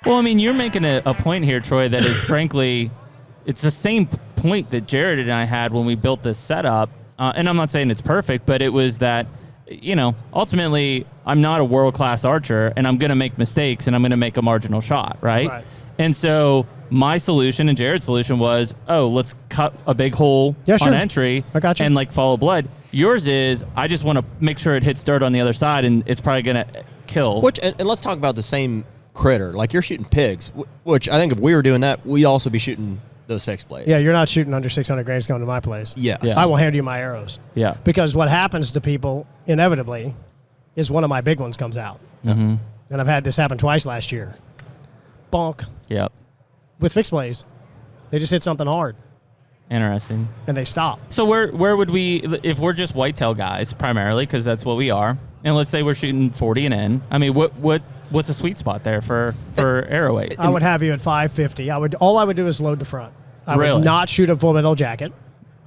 Well, I mean, you're making a point here, Troy, that is frankly, it's the same point that Jared and I had when we built this setup. And I'm not saying it's perfect, but it was that, ultimately, I'm not a world-class archer, and I'm going to make mistakes, and I'm going to make a marginal shot, right? And so my solution and Jared's solution was, let's cut a big hole on entry and follow blood. Yours is, I just want to make sure it hits dirt on the other side, and it's probably going to kill. And let's talk about the same critter. Like, you're shooting pigs, which I think if we were doing that, we'd also be shooting those 6 blades. Yeah, you're not shooting under 600 grains going to my place. Yeah. I will hand you my arrows. Yeah. Because what happens to people, inevitably, is one of my big ones comes out. Mm-hmm. And I've had this happen twice last year. Bonk. Yep. With fixed blades. They just hit something hard. Interesting. And they stop. So where would we, if we're just whitetail guys primarily, because that's what we are, and let's say we're shooting 40 and in, I mean, what's a sweet spot there for arrow weight? I would have you at 550. All I would do is load the front. I would not shoot a full metal jacket.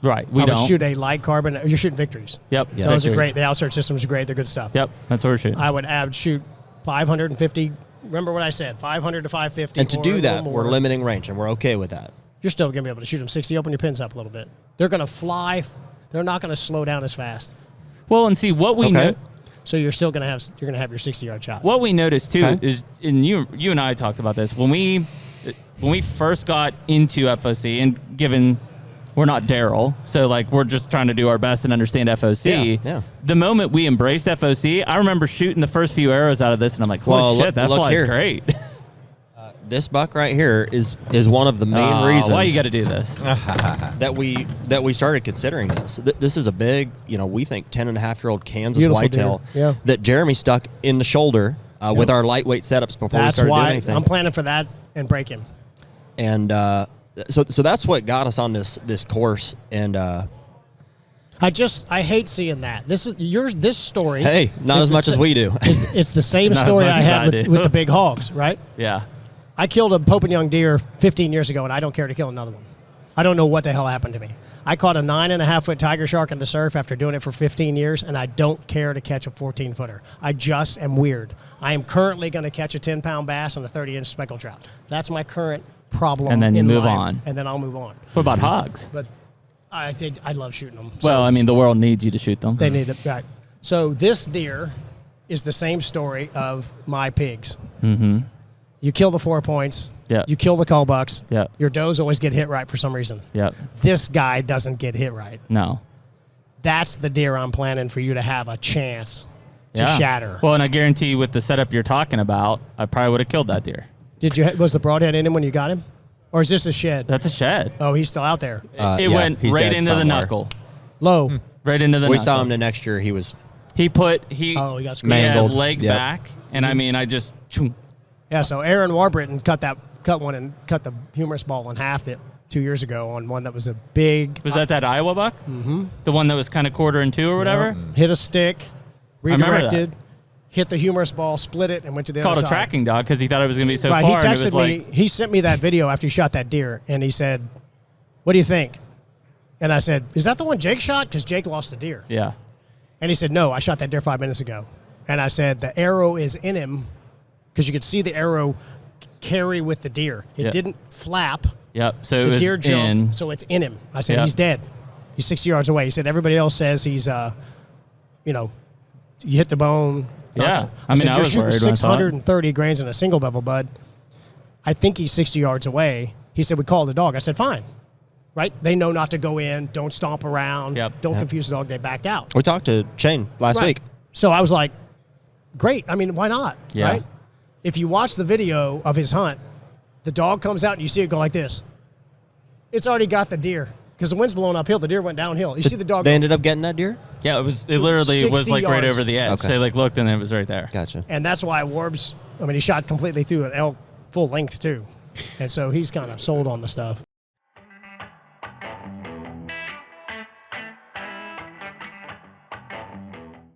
Right. I would shoot a light carbon. You're shooting victories. Yep. Yeah, those are great. The outsert systems are great. They're good stuff. Yep. That's what we're shooting. I would shoot 550. Remember what I said, 500 to 550. And to do that, we're limiting range, and we're okay with that. You're still going to be able to shoot them 60. Open your pins up a little bit. They're going to fly. They're not going to slow down as fast. Well, and see what we know. So you're still going to have your 60-yard shot. What we noticed too is, and you and I talked about this when we first got into FOC, and given we're not Darrel, so we're just trying to do our best and understand FOC. Yeah. The moment we embraced FOC, I remember shooting the first few arrows out of this, and I'm like, holy shit, that flies great. This buck right here is one of the main reasons why you got to do this that we started considering this. This is a big, we think 10.5-year-old Kansas whitetail that Jeremy stuck in the shoulder with our lightweight setups before we started doing anything. I'm planning for that and break him. And so that's what got us on this course. And I hate seeing that. This story. Hey, not as much as we do. It's the same story I had with the big hogs, right? Yeah. I killed a Pope and Young deer 15 years ago, and I don't care to kill another one. I don't know what the hell happened to me. I caught a 9.5-foot tiger shark in the surf after doing it for 15 years, and I don't care to catch a 14-footer. I just am weird. I am currently going to catch a 10-pound bass and a 30-inch speckled trout. That's my current problem. And then you move life, on. And then I'll move on. What about hogs? But I love shooting them. Well, I mean, the world needs you to shoot them. They need it, right. So this deer is the same story of my pigs. Mm-hmm. You kill the 4 points. Yeah. You kill the cull bucks. Yeah. Your does always get hit right for some reason. Yeah. This guy doesn't get hit right. No. That's the deer I'm planning for you to have a chance to shatter. Well, and I guarantee with the setup you're talking about, I probably would have killed that deer. Was the broadhead in him when you got him? Or is this a shed? That's a shed. Oh, he's still out there. It went right into the knuckle. Low. Right into the knuckle. We saw him the next year. He got mangled. Leg back, and I mean, I just... Yeah, so Aaron Warburton cut the humerus ball in half 2 years ago on one that was a big... Was that Iowa buck? Mm-hmm. The one that was kind of quarter in two or whatever? Yep. Hit a stick, redirected, hit the humerus ball, split it, and went to the other side. Called a tracking dog because he thought it was going to be so far. He texted me. He sent me that video after he shot that deer, and he said, "What do you think?" And I said, "Is that the one Jake shot? Because Jake lost the deer." Yeah. And he said, "No, I shot that deer 5 minutes ago." And I said, "The arrow is in him." Because you could see the arrow carry with the deer. It didn't flap. Yep. So the deer jumped, so it's in him. I said, he's dead. He's 60 yards away. He said, everybody else says he's, you hit the bone. Yeah. I mean, you're shooting 630 grains in a single bevel, bud. I think he's 60 yards away. He said, we called the dog. I said, fine. Right? They know not to go in. Don't stomp around. Don't confuse the dog. They backed out. We talked to Shane last week. So I was like, great. I mean, why not? Yeah. Right? If you watch the video of his hunt, the dog comes out and you see it go like this. It's already got the deer because the wind's blowing uphill. The deer went downhill. You see the dog. They ended up getting that deer? Yeah, it literally was like right over the edge. Okay. They looked and it was right there. Gotcha. And that's why Warbs, he shot completely through an elk full length too. And so he's kind of sold on the stuff.